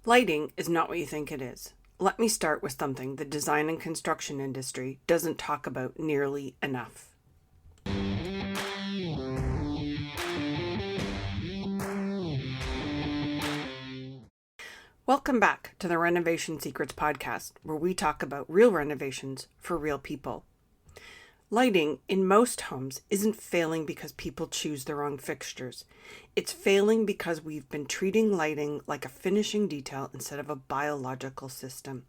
Lighting is not what you think it is. Let me start with something the design and construction industry doesn't talk about nearly enough. Welcome back to the Renovation Secrets podcast, where we talk about real renovations for real people. Lighting in most homes isn't failing because people choose the wrong fixtures. It's failing because we've been treating lighting like a finishing detail instead of a biological system.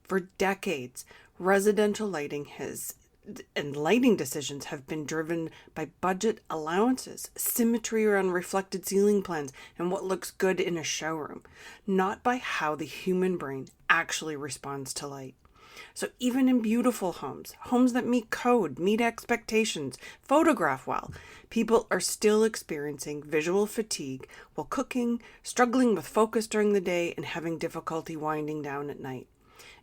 For decades, residential lighting and lighting decisions have been driven by budget allowances, symmetry around reflected ceiling plans, and what looks good in a showroom, not by how the human brain actually responds to light. So even in beautiful homes that meet code, meet expectations, photograph well, people are still experiencing visual fatigue while cooking, struggling with focus during the day, and having difficulty winding down at night.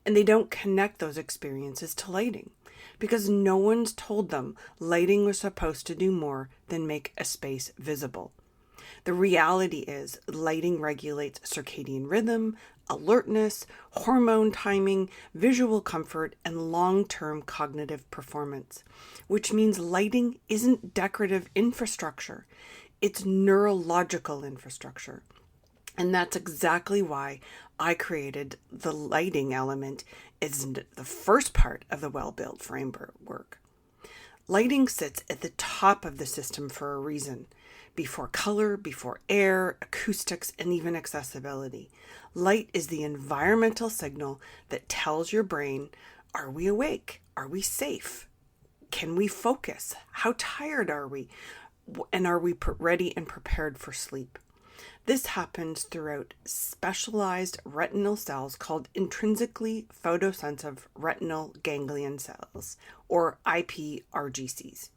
And they don't connect those experiences to lighting because no one's told them lighting was supposed to do more than make a space visible. The reality is lighting regulates circadian rhythm, alertness, hormone timing, visual comfort, and long-term cognitive performance, which means lighting isn't decorative infrastructure, it's neurological infrastructure. And that's exactly why I created the lighting element as the first part of the WELLbuilt framework. Lighting sits at the top of the system for a reason. Before color, before air, acoustics, and even accessibility. Light is the environmental signal that tells your brain, are we awake? Are we safe? Can we focus? How tired are we? And are we ready and prepared for sleep? This happens throughout specialized retinal cells called intrinsically photosensitive retinal ganglion cells, or IPRGCs.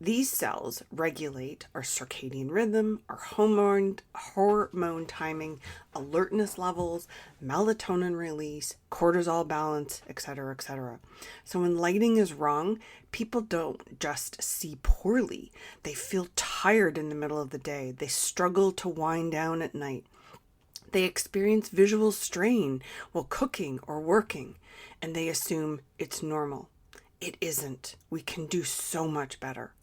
These cells regulate our circadian rhythm, our hormone timing, alertness levels, melatonin release, cortisol balance, etc., etc. So when lighting is wrong, people don't just see poorly. They feel tired in the middle of the day. They struggle to wind down at night. They experience visual strain while cooking or working, and they assume it's normal. It isn't. We can do so much better.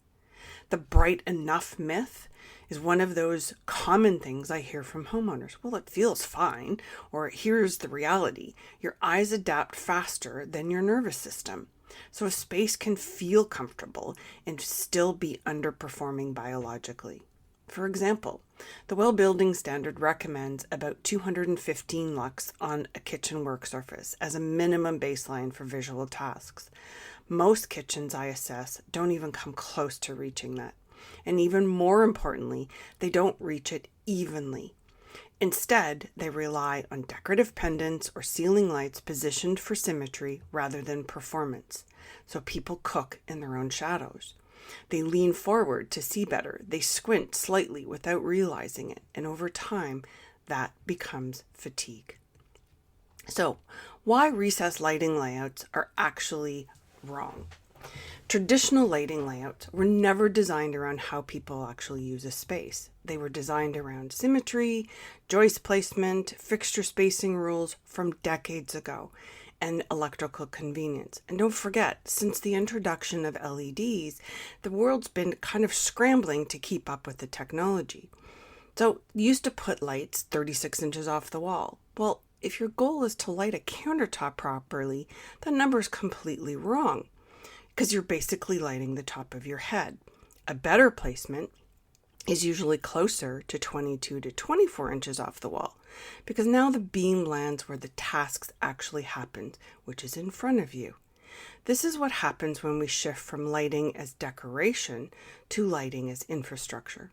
The bright enough myth is one of those common things I hear from homeowners. Well, it feels fine, or here's the reality. Your eyes adapt faster than your nervous system. So a space can feel comfortable and still be underperforming biologically. For example, the WELL Building Standard recommends about 215 lux on a kitchen work surface as a minimum baseline for visual tasks. Most kitchens I assess don't even come close to reaching that. And even more importantly, they don't reach it evenly. Instead, they rely on decorative pendants or ceiling lights positioned for symmetry rather than performance. So people cook in their own shadows. They lean forward to see better. They squint slightly without realizing it. And over time, that becomes fatigue. So, why recessed lighting layouts are actually wrong. Traditional lighting layouts were never designed around how people actually use a space. They were designed around symmetry, joist placement, fixture spacing rules from decades ago, and electrical convenience. And don't forget, since the introduction of LEDs, the world's been kind of scrambling to keep up with the technology. So, used to put lights 36 inches off the wall. Well, if your goal is to light a countertop properly, that number is completely wrong because you're basically lighting the top of your head. A better placement is usually closer to 22 to 24 inches off the wall because now the beam lands where the tasks actually happen, which is in front of you. This is what happens when we shift from lighting as decoration to lighting as infrastructure.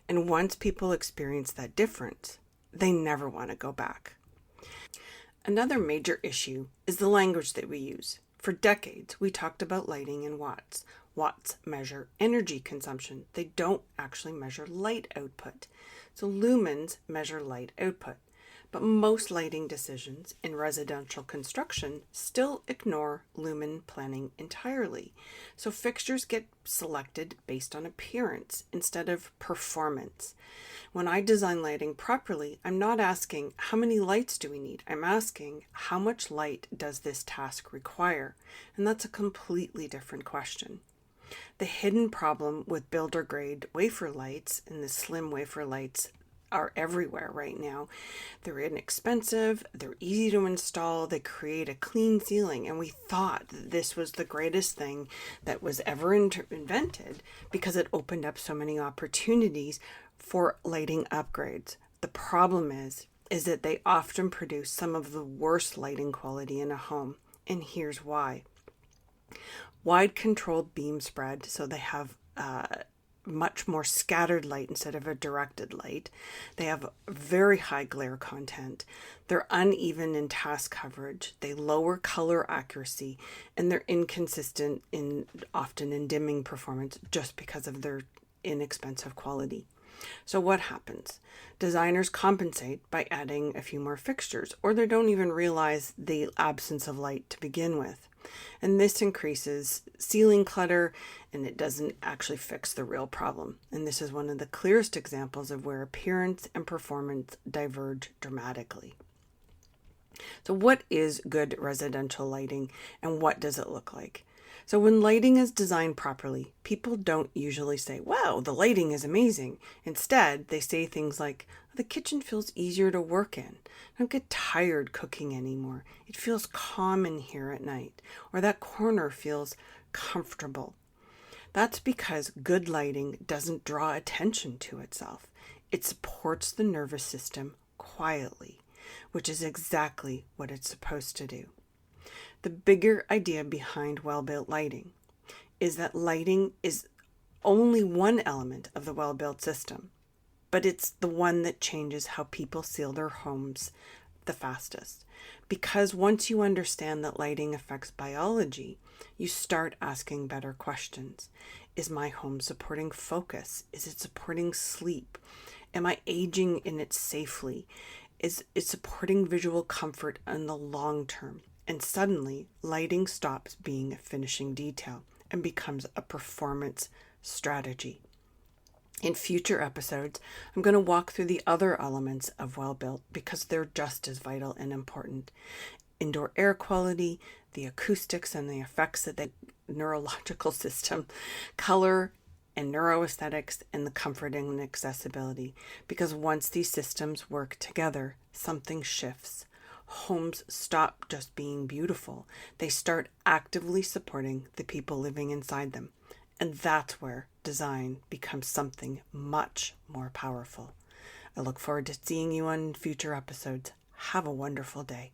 And once people experience that difference, they never want to go back. Another major issue is the language that we use. For decades, we talked about lighting in watts. Watts measure energy consumption. They don't actually measure light output. So lumens measure light output. But most lighting decisions in residential construction still ignore lumen planning entirely. So fixtures get selected based on appearance instead of performance. When I design lighting properly, I'm not asking how many lights do we need? I'm asking how much light does this task require? And that's a completely different question. The hidden problem with builder grade wafer lights and the slim wafer lights are everywhere right now. They're inexpensive, they're easy to install, they create a clean ceiling, and we thought that this was the greatest thing that was ever invented because it opened up so many opportunities for lighting upgrades. The problem is that they often produce some of the worst lighting quality in a home, and here's why. Wide controlled beam spread, so they have much more scattered light instead of a directed light. They have very high glare content. They're uneven in task coverage. They lower color accuracy, and they're inconsistent often in dimming performance just because of their inexpensive quality. So what happens? Designers compensate by adding a few more fixtures, or they don't even realize the absence of light to begin with. And this increases ceiling clutter, and it doesn't actually fix the real problem. And this is one of the clearest examples of where appearance and performance diverge dramatically. So what is good residential lighting, and what does it look like? So when lighting is designed properly, people don't usually say, wow, the lighting is amazing. Instead, they say things like, the kitchen feels easier to work in. I don't get tired cooking anymore. It feels calm in here at night. Or that corner feels comfortable. That's because good lighting doesn't draw attention to itself. It supports the nervous system quietly, which is exactly what it's supposed to do. The bigger idea behind WELLbuilt lighting is that lighting is only one element of the WELLbuilt system, but it's the one that changes how people seal their homes the fastest. Because once you understand that lighting affects biology, you start asking better questions. Is my home supporting focus? Is it supporting sleep? Am I aging in it safely? Is it supporting visual comfort in the long term? And suddenly, lighting stops being a finishing detail and becomes a performance strategy. In future episodes, I'm going to walk through the other elements of WELLbuilt because they're just as vital and important. Indoor air quality, the acoustics and the effects of the neurological system, color and neuroaesthetics, and the comfort and accessibility. Because once these systems work together, something shifts. Homes stop just being beautiful. They start actively supporting the people living inside them. And that's where design becomes something much more powerful. I look forward to seeing you on future episodes. Have a wonderful day.